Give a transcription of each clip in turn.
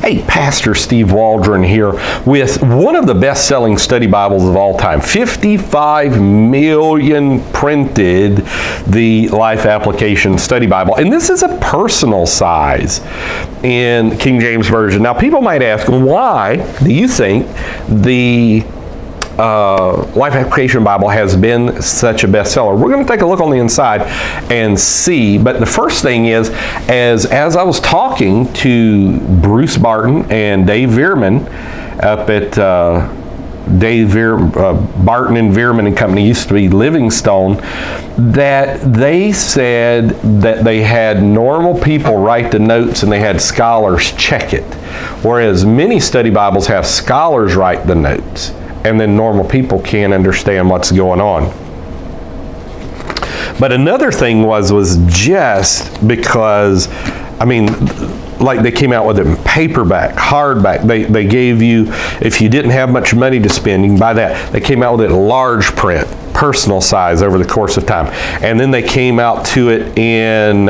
Hey, Pastor Steve Waldron here with one of the best-selling study Bibles of all time. 55 million printed, the Life Application Study Bible. And this is a personal size in King James Version. Now, people might ask, why do you think the Life Application Bible has been such a bestseller? We're going to take a look on the inside and see, but the first thing is, as I was talking to Bruce Barton and Dave Veerman up at Barton and Veerman and Company, used to be Livingstone, that they said that they had normal people write the notes and they had scholars check it, whereas many study Bibles have scholars write the notes and then normal people can't understand what's going on. But another thing was just because, I mean, like they came out with it in paperback, hardback. They gave you, if you didn't have much money to spend, you can buy that. They came out with it in large print, personal size over the course of time. And then they came out to it in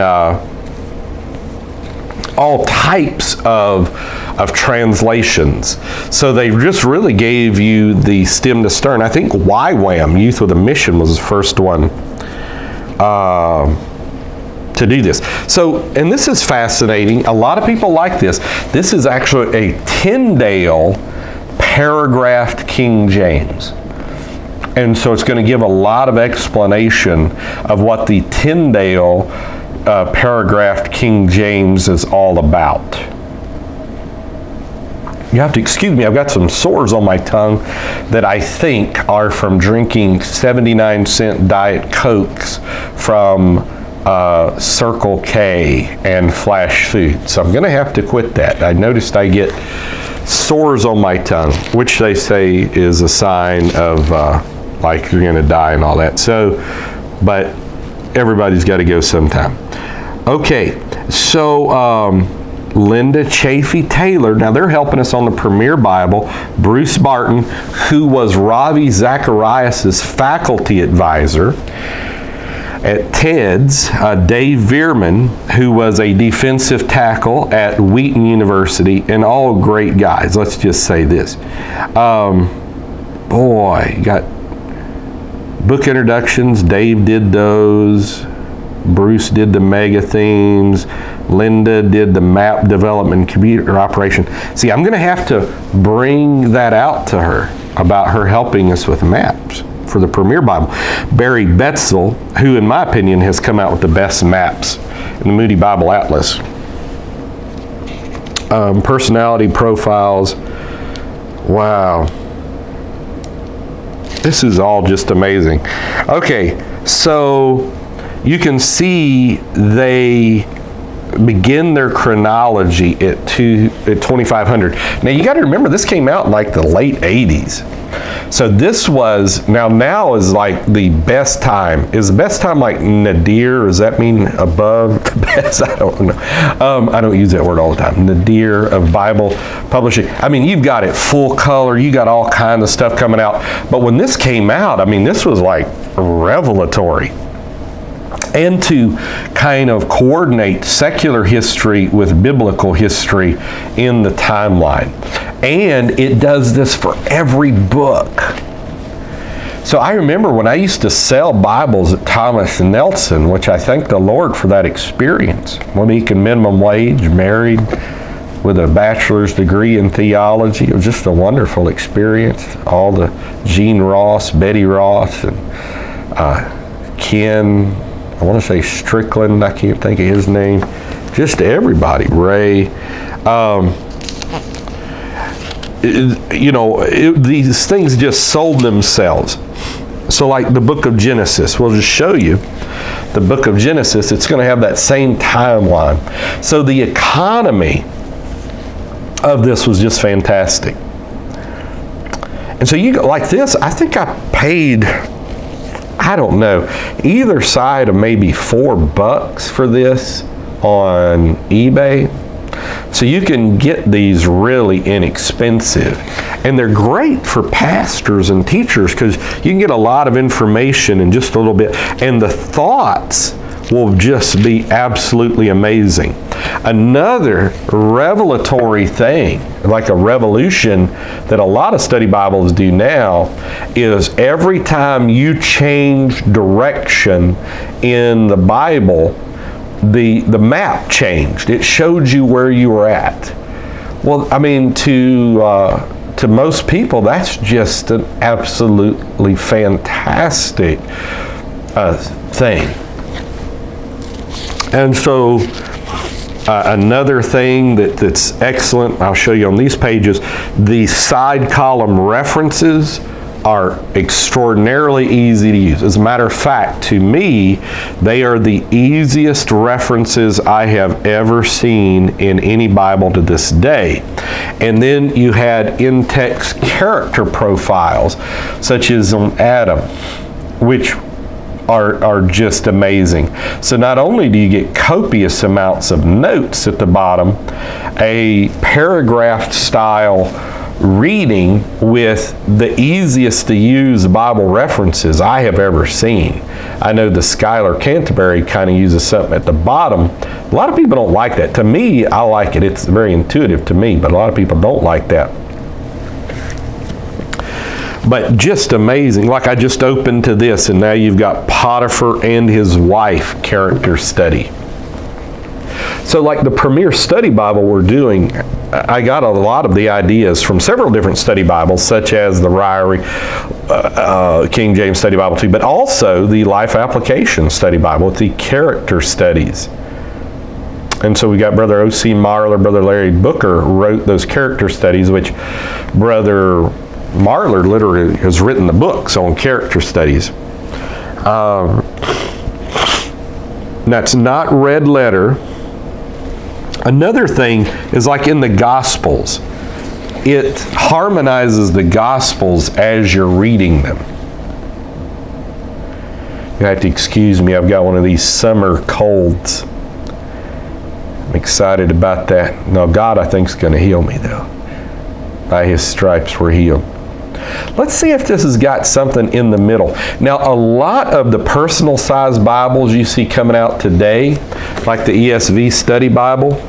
all types of translations. So they just really gave you the stem to stern. I think YWAM, Youth with a Mission, was the first one to do this. So, and this is fascinating. A lot of people like this. This is actually a Tyndale paragraphed King James. And so it's going to give a lot of explanation of what the Tyndale paragraphed King James is all about. You have to excuse me, I've got some sores on my tongue that I think are from drinking 79-cent Diet Cokes from Circle K and Flash Food. So I'm going to have to quit that. I noticed I get sores on my tongue, which they say is a sign of like you're going to die and all that. So, but everybody's got to go sometime. Okay, so Linda Chafee Taylor, now they're helping us on the Premier Bible. Bruce Barton, who was Ravi Zacharias' faculty advisor at TEDS. Dave Veerman, who was a defensive tackle at Wheaton University, and all great guys. Let's just say this. Boy, you got book introductions. Dave did those. Bruce did the mega themes. Linda did the map development, computer operation. See, I'm going to have to bring that out to her about her helping us with maps for the Premier Bible. Barry Betzel, who in my opinion has come out with the best maps in the Moody Bible Atlas. Personality profiles. Wow. This is all just amazing. Okay, so you can see they begin their chronology at 2500. Now you got to remember, this came out in like the late 80s. So this was, now is like the best time. Is the best time like nadir? Does that mean above the best? I don't know. I don't use that word all the time. Nadir of Bible publishing. I mean, you've got it full color. You got all kinds of stuff coming out. But when this came out, I mean, this was like revelatory. And to kind of coordinate secular history with biblical history in the timeline. And it does this for every book. So I remember when I used to sell Bibles at Thomas and Nelson, which I thank the Lord for that experience. When he can minimum wage, married with a bachelor's degree in theology. It was just a wonderful experience. All the Gene Ross, Betty Ross, and Ken, I want to say Strickland, I can't think of his name. Just everybody, Ray. These things just sold themselves. So like the book of Genesis, we'll just show you the book of Genesis. It's going to have that same timeline. So the economy of this was just fantastic. And so you like this, I think I paid, I don't know, either side of maybe $4 for this on eBay. So you can get these really inexpensive. And they're great for pastors and teachers because you can get a lot of information in just a little bit. And the thoughts will just be absolutely amazing. Another revelatory thing, like a revolution that a lot of study Bibles do now, is every time you change direction in the Bible, the map changed. It showed you where you were at. Well, I mean, to most people, that's just an absolutely fantastic thing. And so another thing that's excellent, I'll show you on these pages, the side column references are extraordinarily easy to use. As a matter of fact, to me, they are the easiest references I have ever seen in any Bible to this day. And then you had in-text character profiles, such as on Adam, which are just amazing. So not only do you get copious amounts of notes at the bottom, a paragraph style reading with the easiest to use Bible references I have ever seen. I know the Schuyler Canterbury kind of uses something at the bottom. A lot of people don't like that. To me, I like it. It's very intuitive to me, but a lot of people don't like that. But just amazing. Like I just opened to this, and now you've got Potiphar and his wife character study. So like the Premier Study Bible we're doing, I got a lot of the ideas from several different study Bibles, such as the Ryrie King James Study Bible too, but also the Life Application Study Bible with the character studies. And so we got Brother O.C. Marler, Brother Larry Booker wrote those character studies, which Brother Marler literally has written the books on character studies. That's not red letter. Another thing is like in the Gospels, it harmonizes the Gospels as you're reading them. You have to excuse me, I've got one of these summer colds. I'm excited about that. No, God, I think, is going to heal me though. By His stripes we're healed. Let's see if this has got something in the middle. Now, a lot of the personal size Bibles you see coming out today, like the ESV Study Bible,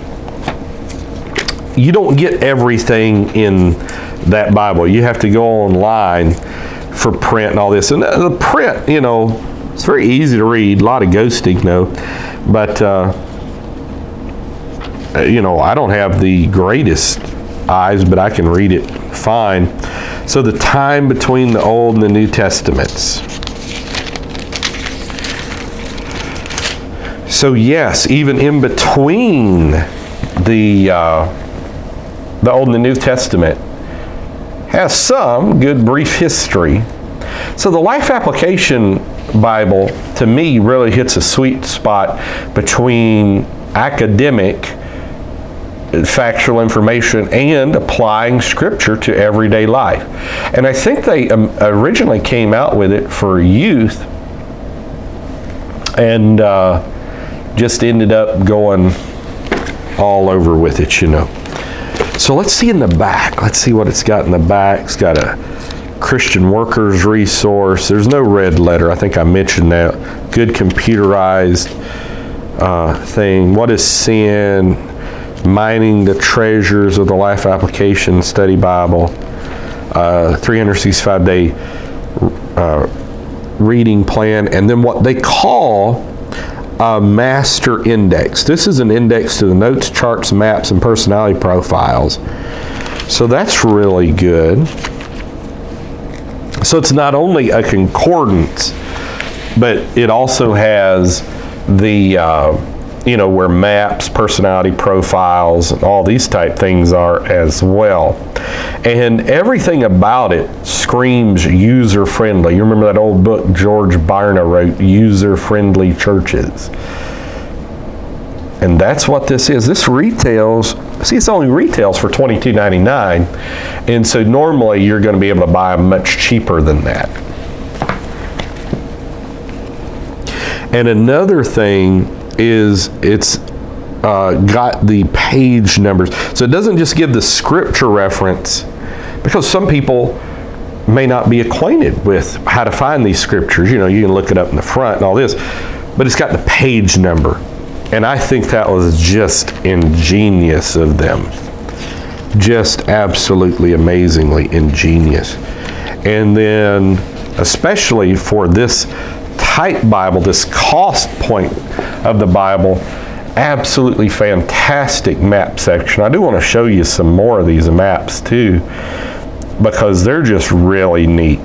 you don't get everything in that Bible. You have to go online for print and all this. And the print, you know, it's very easy to read, a lot of ghosting, no. But, you know, I don't have the greatest eyes, but I can read it fine. So the time between the Old and the New Testaments. So yes, even in between the Old and the New Testament has some good brief history. So the Life Application Bible, to me, really hits a sweet spot between academic factual information and applying Scripture to everyday life. And I think they originally came out with it for youth and just ended up going all over with it, you know. So let's see in the back. Let's see what it's got in the back. It's got a Christian Workers Resource. There's no red letter. I think I mentioned that. Good computerized thing. What is sin? Mining the treasures of the Life Application Study Bible. 365-day reading plan. And then what they call a master index. This is an index to the notes, charts, maps, and personality profiles. So that's really good. So it's not only a concordance, but it also has the, you know, where maps, personality profiles, and all these type things are as well. And everything about it screams user-friendly. You remember that old book George Barna wrote, User-Friendly Churches. And that's what this is. This retails, see, it's only retails for $22.99. And so normally you're going to be able to buy them much cheaper than that. And another thing is it's got the page numbers. So it doesn't just give the scripture reference, because some people may not be acquainted with how to find these scriptures. You know, you can look it up in the front and all this, but it's got the page number. And I think that was just ingenious of them. Just absolutely amazingly ingenious. And then, especially for this type Bible, this cost point of the Bible, absolutely fantastic map section. I do want to show you some more of these maps too, because they're just really neat.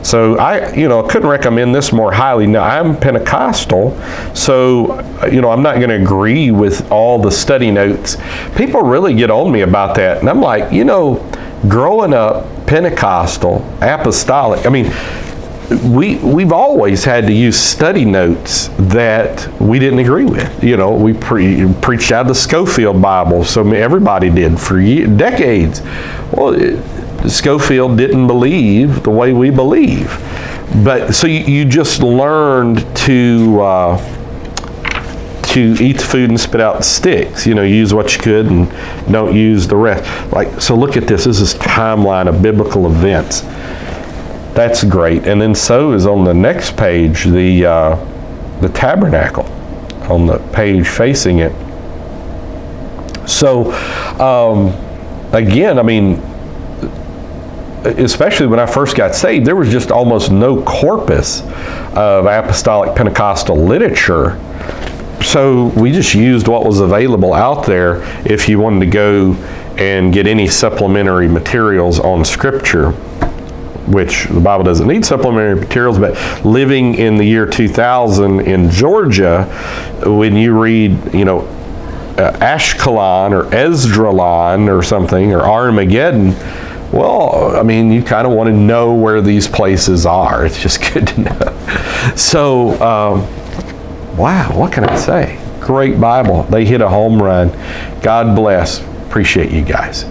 So I couldn't recommend this more highly. Now, I'm Pentecostal, so I'm not going to agree with all the study notes. People really get on me about that, and I'm like, growing up Pentecostal, apostolic, I mean, we've always had to use study notes that we didn't agree with. We preached out of the Schofield Bible, so everybody did for decades. Well, Schofield didn't believe the way we believe. But so you just learned to eat the food and spit out the sticks. Use what you could and don't use the rest. So look at this. This is timeline of biblical events. That's great. And then so is on the next page, the tabernacle on the page facing it. So again, I mean, especially when I first got saved, there was just almost no corpus of apostolic Pentecostal literature. So we just used what was available out there if you wanted to go and get any supplementary materials on Scripture, which the Bible doesn't need supplementary materials, but living in the year 2000 in Georgia, when you read, Ashkelon or Ezralon or something, or Armageddon, well, I mean, you kind of want to know where these places are. It's just good to know. So, wow, what can I say? Great Bible. They hit a home run. God bless. Appreciate you guys.